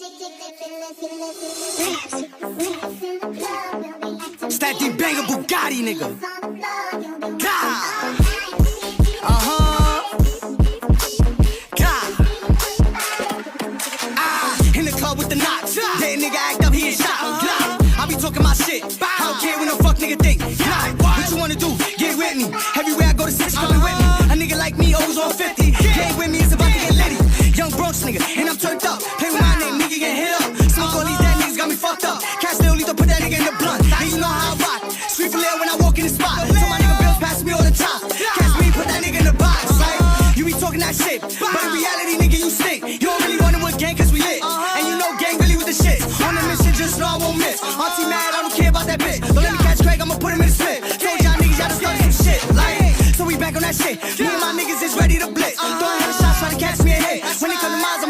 It's that D-Banger Bugatti, nigga. God. In the club with the knots. That nigga act up, he is shot. I be talking my shit. I don't care what no fuck nigga think. What you wanna do? Get with me. Everywhere I go to 6 coming with me. A nigga like me always on 50. Get with me, it's about to get litty. Young Bronx nigga, and I'm turned up. Play with my name, nigga get hit up. Smoke all these dead niggas got me fucked up. Cash little to put that nigga in the blunt. And you know how I rock. Street for when I walk in the spot. So my nigga bills pass me all the time. Cash me, put that nigga in the box, right? You be talking that shit, but in reality, nigga, you stink. You don't really want it with gang, cause we lit. And you know gang really with the shit. On the mission, just know I won't miss. Auntie mad, I don't care about that bitch. Don't let me catch Craig, I'ma put him in the split. Told y'all niggas, y'all done started some shit. Like, so we back on that shit. Me and my niggas is ready to blitz. Throwing head shots, trying to catch me a hit. When it come to mine,